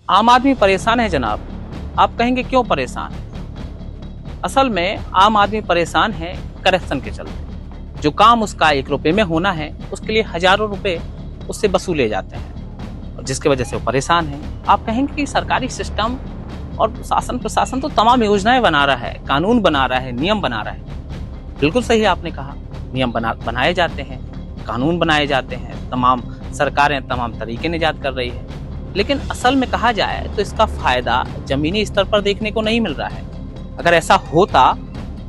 आम आदमी परेशान है जनाब। आप कहेंगे क्यों परेशान है? असल में आम आदमी परेशान है करप्शन के चलते। जो काम उसका 1 रुपए में होना है उसके लिए हजारों रुपए उससे वसूले जाते हैं और जिसकी वजह से वो परेशान है। आप कहेंगे कि सरकारी सिस्टम और शासन प्रशासन तो तमाम योजनाएं बना रहा है, कानून बना रहा है, नियम बना रहा है। बिल्कुल सही आपने कहा, नियम बनाए जाते हैं, कानून बनाए जाते हैं, तमाम सरकारें तमाम तरीके निजात कर रही है, लेकिन असल में कहा जाए तो इसका फायदा जमीनी स्तर पर देखने को नहीं मिल रहा है। अगर ऐसा होता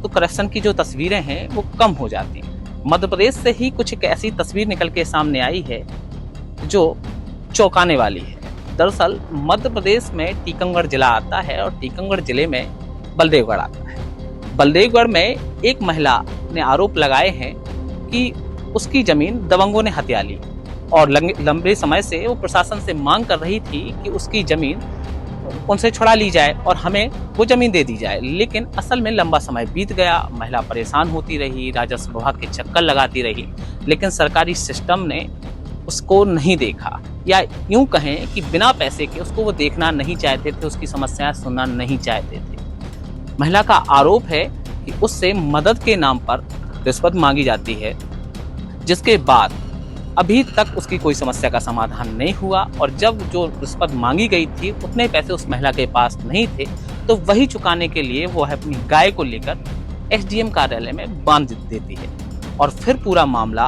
तो करप्शन की जो तस्वीरें हैं वो कम हो जाती। मध्य प्रदेश से ही कुछ एक ऐसी तस्वीर निकल के सामने आई है जो चौंकाने वाली है। दरअसल मध्य प्रदेश में टीकमगढ़ जिला आता है और टीकमगढ़ जिले में बलदेवगढ़ आता है। बलदेवगढ़ में एक महिला ने आरोप लगाए हैं कि उसकी जमीन दबंगों ने हथिया ली और लंबे समय से वो प्रशासन से मांग कर रही थी कि उसकी जमीन उनसे छुड़ा ली जाए और हमें वो जमीन दे दी जाए। लेकिन असल में लंबा समय बीत गया, महिला परेशान होती रही, राजस्व विभाग के चक्कर लगाती रही, लेकिन सरकारी सिस्टम ने उसको नहीं देखा, या यूं कहें कि बिना पैसे के उसको वो देखना नहीं चाहते थे, उसकी समस्याएं सुनना नहीं चाहते थे। महिला का आरोप है कि उससे मदद के नाम पर रिश्वत मांगी जाती है, जिसके बाद अभी तक उसकी कोई समस्या का समाधान नहीं हुआ और जब जो रिश्वत मांगी गई थी उतने पैसे उस महिला के पास नहीं थे, तो वही चुकाने के लिए वो अपनी गाय को लेकर एसडीएम कार्यालय में बांध देती है और फिर पूरा मामला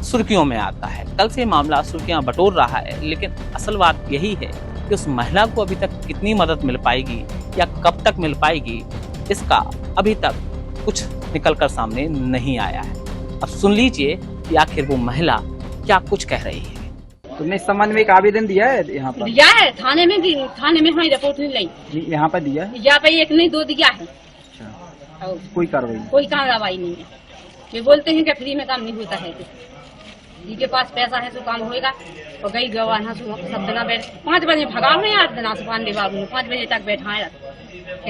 सुर्खियों में आता है। कल से मामला सुर्खियां बटोर रहा है, लेकिन असल बात यही है कि उस महिला को अभी तक कितनी मदद मिल पाएगी या कब तक मिल पाएगी, इसका अभी तक कुछ निकल कर सामने नहीं आया है। अब सुन लीजिए कि आखिर वो महिला क्या कुछ कह रही है। तुमने इस संबंध में एक आवेदन दिया है यहाँ पर? दिया है, थाने में हमारी रिपोर्ट नहीं लाई। यहाँ पर दिया है? यहाँ पे 1 नहीं 2 दिया है। अच्छा, कोई कार्रवाई नहीं है। ये बोलते हैं कि फ्री में काम नहीं होता है, जिनके पास पैसा है तो काम होएगा। और गई गवाना सब जना बैठ 5 बजे भगा में यार दिना सुबह दे बाबू 5 बजे तक बैठाए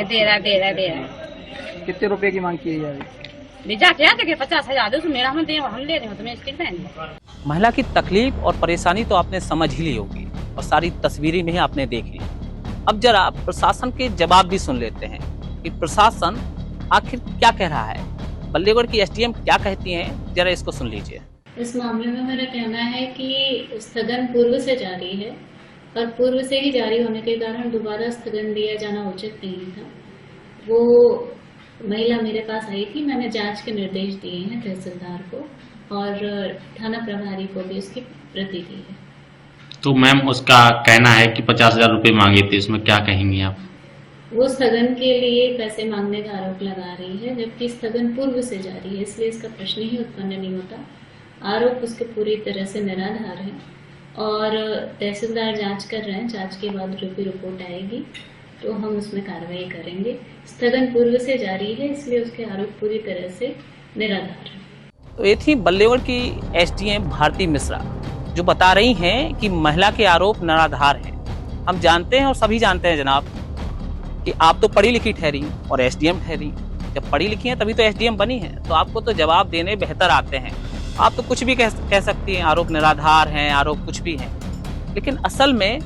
दे रहा। कितने रुपए की मांग की है? भेजा क्या थे 50,000 दो, मेरा हम दे हम ले रहे हो तुम्हें स्टिक देंगे। महिला की तकलीफ और परेशानी तो आपने समझ ही ली होगी और सारी तस्वीरें भी आपने देख ली। अब जरा प्रशासन के जवाब भी सुन लेते हैं कि प्रशासन आखिर क्या कह रहा है। बल्लेगढ़ की एसडीएम क्या कहती हैं, जरा इसको सुन लीजिए। इस मामले में मेरा कहना है कि स्थगन पूर्व से जारी है और पूर्व से ही जारी होने के कारण दोबारा स्थगन दिया जाना उचित नहीं था। वो महिला मेरे पास आई थी, मैंने जांच के निर्देश दिए हैं तहसीलदार को और थाना प्रभारी को भी उसकी प्रति दी है। तो मैम उसका कहना है कि 50,000 रुपये मांगे थे, उसमें क्या कहेंगी आप? वो स्थगन के लिए पैसे मांगने का आरोप लगा रही है, जबकि स्थगन पूर्व से जारी है, इसलिए इसका प्रश्न ही उत्पन्न नहीं होता। आरोप उसके पूरी तरह से निराधार है और तहसीलदार जांच कर रहे हैं। जांच के बाद जो भी रिपोर्ट आएगी तो हम उसमें कार्रवाई करेंगे। स्थगन पूर्व से जारी है, इसलिए उसके आरोप पूरी तरह से निराधार है। तो ये थी बल्लेगढ़ की एसडीएम भारती मिश्रा, जो बता रही हैं कि महिला के आरोप निराधार हैं। हम जानते हैं और सभी जानते हैं जनाब कि आप तो पढ़ी लिखी ठहरी और एसडीएम ठहरी। जब पढ़ी लिखी हैं तभी तो एसडीएम बनी है, तो आपको तो जवाब देने बेहतर आते हैं। आप तो कुछ भी कह सकती हैं, आरोप निराधार हैं, आरोप कुछ भी हैं, लेकिन असल में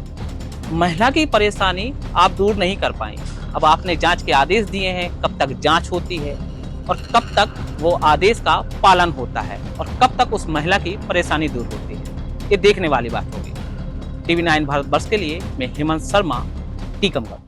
महिला की परेशानी आप दूर नहीं कर पाई। अब आपने जांच के आदेश दिए हैं, कब तक जांच होती है और कब तक वो आदेश का पालन होता है और कब तक उस महिला की परेशानी दूर होती है, ये देखने वाली बात होगी। TV9 भारतवर्ष के लिए मैं हेमंत शर्मा, टीकमगढ़।